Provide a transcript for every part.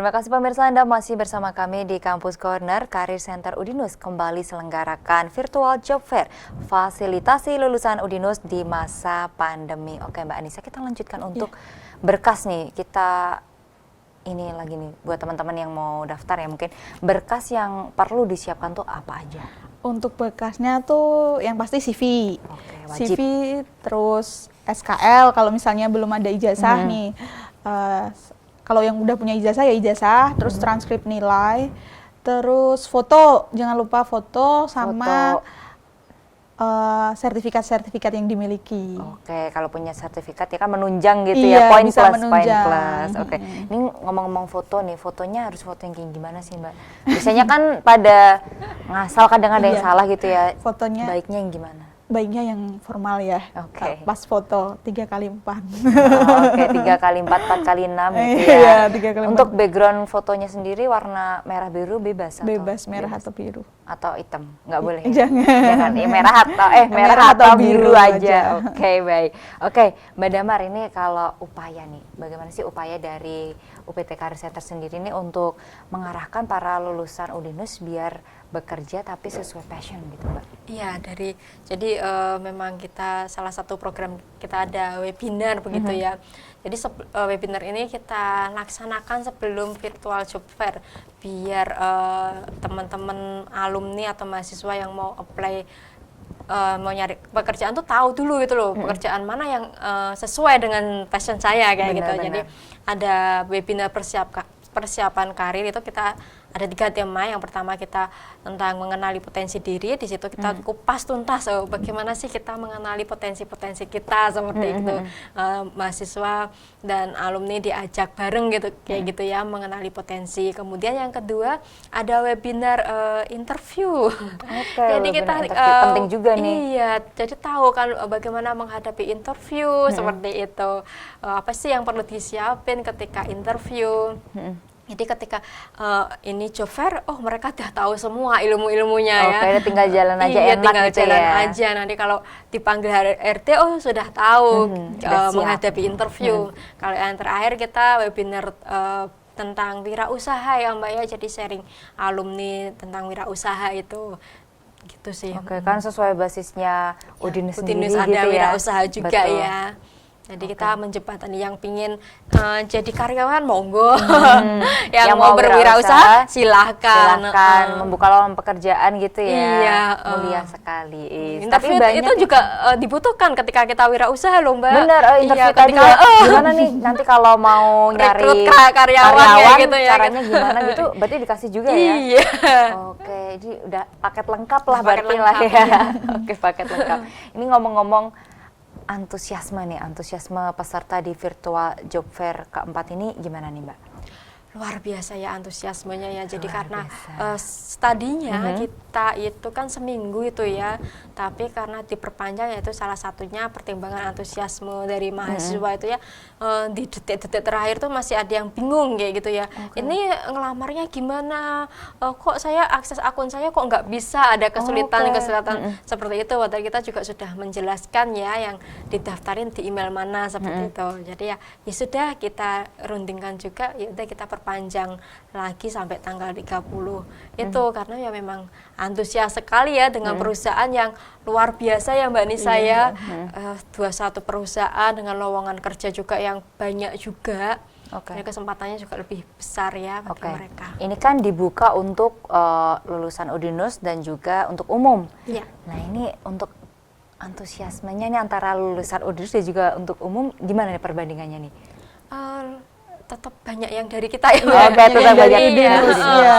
Terima kasih pemirsa, Anda masih bersama kami di Kampus Corner. Career Center Udinus kembali selenggarakan virtual job fair, fasilitasi lulusan Udinus di masa pandemi. Oke Mbak Anissa, kita lanjutkan untuk berkas nih. Kita ini lagi nih buat teman-teman yang mau daftar ya, mungkin berkas yang perlu disiapkan tuh apa aja? Untuk berkasnya tuh yang pasti CV. Oke, wajib. CV, terus SKL kalau misalnya belum ada ijazah nih. Kalau yang udah punya ijazah ya ijazah, terus transkrip nilai, terus foto, jangan lupa foto sama sertifikat-sertifikat yang dimiliki. Oke, kalau punya sertifikat ya kan menunjang gitu Iya, ya, poin bisa plus, poin menunjang. plus. Oke, ini ngomong-ngomong foto nih, fotonya harus foto yang kayak gimana sih Mbak? Biasanya kan pada ngasal kadang ada yang Iya. salah gitu ya. Fotonya Baiknya yang gimana? baiknya yang formal ya. Oke. Pas foto 3x4. Oke, 3x4, 4x6 gitu ya. Iya, 3x4. Untuk background fotonya sendiri warna merah biru bebas atau Bebas merah atau biru. atau hitam? Nggak boleh. Ya? Jangan. Ya, merah atau merah atau biru aja. Oke, baik. Oke, Mbak Damar, ini kalau upaya nih, bagaimana sih upaya dari UPT Career Center sendiri nih untuk mengarahkan para lulusan Udinus biar bekerja tapi sesuai passion gitu, Mbak? Iya, jadi memang kita salah satu program kita ada webinar begitu ya. Jadi webinar ini kita laksanakan sebelum virtual job fair biar teman-teman alumni atau mahasiswa yang mau apply mau nyari pekerjaan tuh tahu dulu gitu loh, pekerjaan mana yang sesuai dengan passion saya kayak gitu. Jadi ada webinar persiapan karir itu kita ada 3 tema. Yang pertama kita tentang mengenali potensi diri. Di situ kita kupas tuntas bagaimana sih kita mengenali potensi-potensi kita seperti itu. Mahasiswa dan alumni diajak bareng gitu kayak gitu ya, mengenali potensi. Kemudian yang kedua ada webinar interview. Oke, Jadi kita penting juga nih. Iya, jadi tahu kan bagaimana menghadapi interview seperti itu. Apa sih yang perlu disiapin ketika interview? Jadi ketika ini job fair, mereka udah tahu semua ilmu-ilmunya ya. Oke, tinggal jalan aja, iya, enak tinggal gitu jalan ya. aja. Nanti kalau dipanggil RT, sudah tahu sudah siap. menghadapi interview. Kalau yang terakhir kita webinar tentang wirausaha ya Mbak ya. Jadi sharing alumni tentang wirausaha itu. Gitu sih. Oke, kan sesuai basisnya Udinus sendiri Udinus ada gitu ya. wirausaha juga. Betul. Ya. Jadi kita menjembatani yang pingin jadi karyawan monggo, yang mau berwirausaha silahkan membuka lowongan pekerjaan gitu ya. Iya, mulia sekali. Interview Tapi itu juga dibutuhkan ketika kita wirausaha loh Mbak. Bener, interview iya, tadi ya. Gimana nih nanti kalau mau nyari karyawan gitu ya, caranya gimana gitu, berarti dikasih juga ya. Iya. Oke, jadi udah paket lengkap lah Paket berarti lengkap, lah ya. Oke, paket lengkap. Ini ngomong-ngomong antusiasme peserta di virtual job fair keempat ini gimana nih Mbak? Luar biasa ya antusiasmenya ya. Jadi karena studinya kita itu kan seminggu itu ya, tapi karena diperpanjang yaitu salah satunya pertimbangan antusiasme dari mahasiswa itu ya, di detik-detik terakhir tuh masih ada yang bingung kayak gitu ya. Ini ngelamarnya gimana? Kok saya akses akun saya kok nggak bisa, ada kesulitan seperti itu. Padahal kita juga sudah menjelaskan ya yang didaftarin di email mana seperti itu. Jadi ya sudah kita rundingkan juga, ya udah kita panjang lagi sampai tanggal 30 itu karena ya memang antusias sekali ya dengan perusahaan yang luar biasa ya Mbak Nisa ya. 21 perusahaan dengan lowongan kerja juga yang banyak juga. Jadi kesempatannya juga lebih besar ya bagi mereka. Ini kan dibuka untuk lulusan Udinus dan juga untuk umum. Iya. Nah ini untuk antusiasmenya nih antara lulusan Udinus dan juga untuk umum gimana nih perbandingannya nih? Tetap banyak yang dari kita ya. Tetap banyak Udinus. Iya.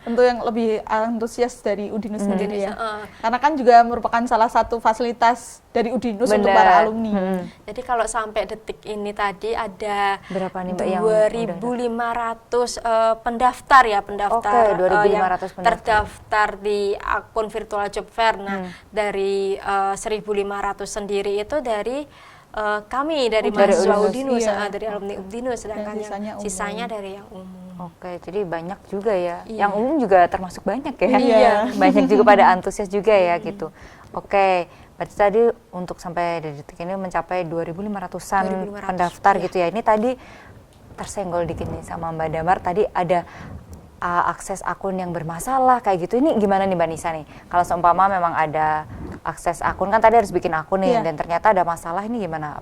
Tentu yang lebih antusias dari Udinus sendiri ya. Karena kan juga merupakan salah satu fasilitas dari Udinus untuk para alumni. Jadi kalau sampai detik ini tadi ada berapa nih Mbak yang 2.500 pendaftar ya, pendaftar yang 2.500 terdaftar di akun virtual job fair. Nah, dari 1.500 sendiri itu dari kami dari mahasiswa Udinus, dari alumni Udinus, sedangkan yang sisanya dari yang umum. Oke, jadi banyak juga ya. Yang umum juga termasuk banyak ya. Iya. Banyak juga pada antusias juga ya gitu. Oke, berarti tadi untuk sampai dari detik ini mencapai 2.500-an pendaftar gitu ya. Ini tadi tersenggol dikit nih sama Mbak Damar, tadi ada akses akun yang bermasalah kayak gitu. Ini gimana nih Mbak Nisa nih? Kalau seumpama memang ada akses akun, kan tadi harus bikin akun nih, dan ternyata ada masalah, ini gimana?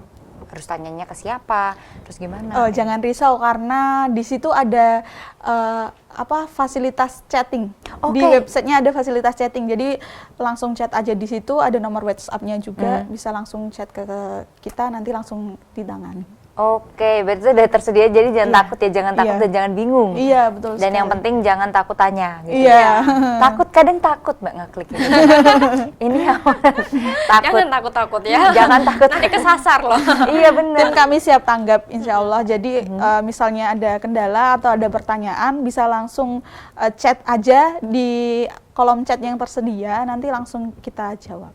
Harus tanyanya ke siapa? Terus gimana? Oh, jangan risau karena di situ ada fasilitas chatting. Di websitenya ada fasilitas chatting. Jadi langsung chat aja di situ, ada nomor WhatsApp-nya juga, bisa langsung chat ke kita, nanti langsung ditangani. Oke, berarti sudah tersedia, jadi jangan takut ya, jangan takut dan jangan bingung. Iya, betul Dan sekali. yang penting jangan takut tanya gitu. Iya. Takut, kadang takut Mbak ngeklik gitu. Ini takut. Jangan takut-takut ya. Jangan takut. Nanti kesasar loh. Iya benar. Dan kami siap tanggap insya Allah. Jadi misalnya ada kendala atau ada pertanyaan, bisa langsung chat aja di kolom chat yang tersedia, nanti langsung kita jawab.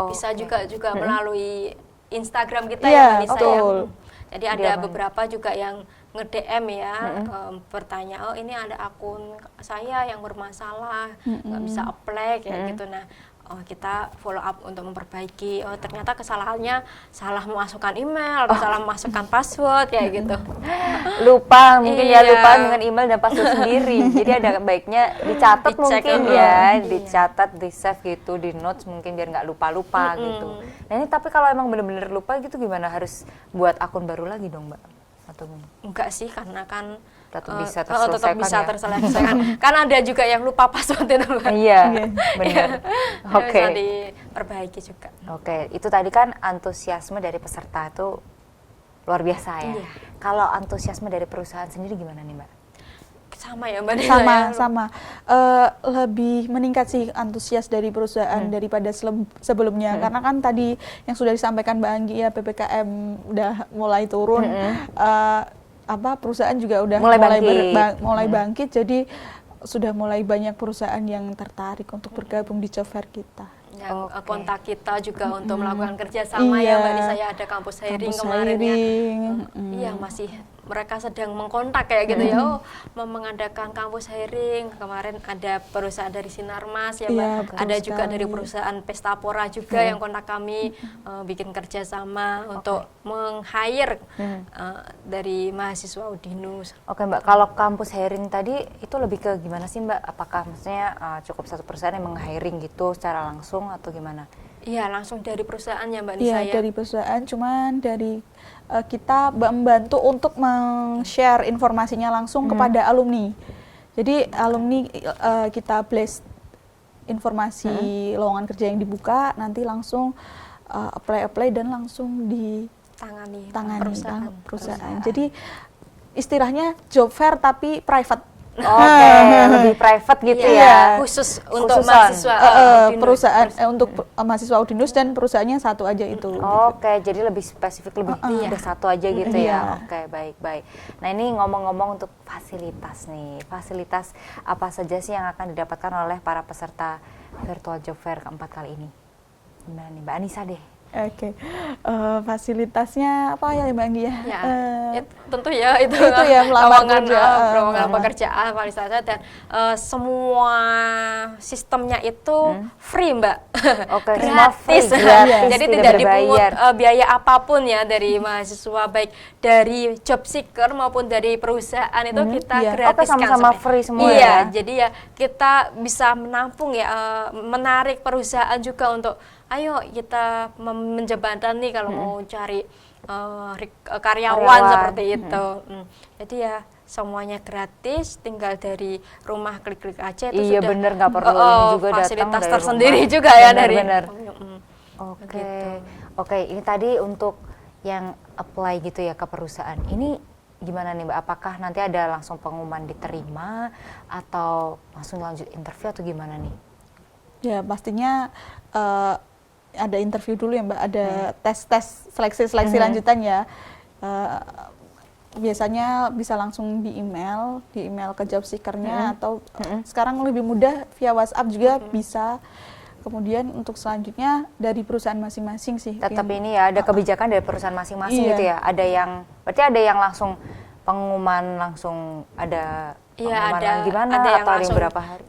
Bisa juga melalui Instagram kita Iya, ya Mbak Nisa betul. ya. Jadi ada beberapa juga yang nge-DM ya, bertanya, oh ini ada akun saya yang bermasalah, nggak bisa apply kayak gitu. Nah, kita follow up untuk memperbaiki. Oh ternyata kesalahannya salah memasukkan email atau salah memasukkan password kayak gitu. Lupa mungkin ya, lupa dengan email dan password sendiri. Jadi ada baiknya dicatat mungkin ya, dicatat, di save gitu, di notes mungkin biar nggak lupa-lupa gitu. Nah ini tapi kalau emang bener-bener lupa gitu gimana, harus buat akun baru lagi dong Mbak? Atau enggak sih, karena kan tetap bisa tetap bisa ya? terselesaikan. Kan ada juga yang lupa password itu Mbak. Iya, benar. Oke. Bisa diperbaiki juga. Oke, itu tadi kan antusiasme dari peserta itu luar biasa ya. Iya. Kalau antusiasme dari perusahaan sendiri gimana nih Mbak? Sama ya Mbak Nisa ya? Sama. Lebih meningkat sih antusias dari perusahaan daripada sebelumnya. Karena kan tadi yang sudah disampaikan Mbak Anggi ya, PPKM udah mulai turun. Perusahaan juga udah mulai bangkit. Jadi sudah mulai banyak perusahaan yang tertarik untuk bergabung di job fair kita. Yang kontak kita juga untuk melakukan kerjasama ya Mbak Nisa ya, ada kampus hiring kemarin ya. Iya, masih mereka sedang mengkontak kayak gitu ya, mau mengadakan kampus hiring. Kemarin ada perusahaan dari Sinarmas ya Mbak, ada juga dari perusahaan Pestapora juga yang kontak kami, bikin kerjasama untuk meng-hire dari mahasiswa Udinus. Oke Mbak, kalau kampus hiring tadi itu lebih ke gimana sih Mbak? Apakah maksudnya cukup satu perusahaan yang meng-hiring gitu secara langsung atau gimana? Iya, langsung dari perusahaan ya Mbak Nisa ya? Iya, dari perusahaan, cuman dari kita membantu untuk men-share informasinya langsung kepada alumni. Jadi alumni kita blast informasi lowongan kerja yang dibuka, nanti langsung apply dan langsung ditangani perusahaan. Jadi istilahnya job fair tapi private. Oke, lebih private gitu ya. Khusus untuk mahasiswa perusahaan untuk mahasiswa Udinus dan perusahaannya satu aja itu. Oke, jadi lebih spesifik, lebih udah satu aja gitu ya. Oke, baik. Nah ini ngomong-ngomong untuk fasilitas nih, fasilitas apa saja sih yang akan didapatkan oleh para peserta virtual job fair keempat kali ini? Gimana nih Mbak Anissa deh? Oke, fasilitasnya apa ya Mbak Anggi ya? Tentu ya itu ya lowongan pekerjaan, fasilitasnya dan semua sistemnya itu free Mbak. Oke, gratis. Jadi tidak dipungut biaya apapun ya dari mahasiswa, baik dari job seeker maupun dari perusahaan itu kita gratiskan. Oke, sama-sama free semua ya. Jadi ya kita bisa menampung ya, menarik perusahaan juga untuk ayo kita menjembatani kalau mau cari karyawan seperti itu. Jadi ya semuanya gratis, tinggal dari rumah klik-klik aja itu sudah. Iya bener, nggak perlu ini juga fasilitas datang tersendiri rumah. juga ya dari. Oke, ini tadi untuk yang apply gitu ya ke perusahaan. Ini gimana nih Mbak? Apakah nanti ada langsung pengumuman diterima atau langsung lanjut interview atau gimana nih? Ya pastinya ada interview dulu ya Mbak, ada tes seleksi lanjutan ya. Biasanya bisa langsung di email ke job seeker-nya atau sekarang lebih mudah via WhatsApp juga bisa. Kemudian untuk selanjutnya dari perusahaan masing-masing sih. Tetap ini ya ada kebijakan dari perusahaan masing-masing gitu ya. Berarti ada yang langsung pengumuman langsung ada Iya, pengamanan gimana ada yang atau ada yang langsung berapa hari?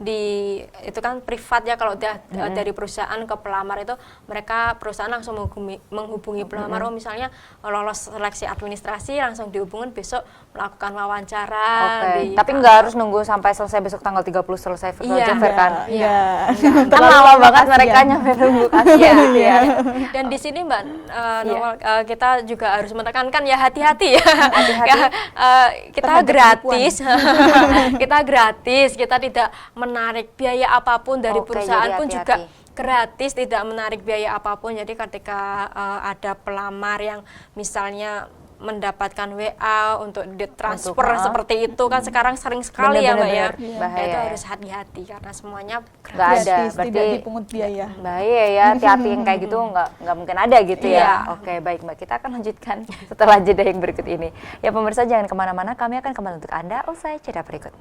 itu kan privat ya, kalau udah dari perusahaan ke pelamar itu mereka perusahaan langsung menghubungi pelamar. Oh, misalnya lolos seleksi administrasi langsung dihubungin besok melakukan wawancara. Oke, tapi nggak harus nunggu sampai selesai besok tanggal 30 selesai virtual Iya, job fair kan? Iya. Kan lama banget mereka nyampe nunggu kasihan gitu ya. Dan di sini Mbak Nurul, kita juga harus menekankan ya hati-hati ya. Hati-hati. Kita Terhadap gratis, kita gratis, kita tidak menarik biaya apapun dari Oke, perusahaan jadi pun hati-hati. juga gratis, tidak menarik biaya apapun. Jadi ketika ada pelamar yang misalnya mendapatkan WA untuk ditransfer Untuk, seperti itu kan sekarang sering sekali ya Mbak ya. Bener-bener bahaya Itu ya. harus hati-hati karena semuanya Nggak gratis. ada, Gratis, tidak berarti dipungut biaya. bahaya ya, hati-hati yang kayak gitu nggak mungkin ada gitu ya. Iya. Oke, baik Mbak, kita akan lanjutkan setelah jeda yang berikut ini. Ya pemirsa, jangan kemana-mana, kami akan kembali untuk Anda usai jeda berikut.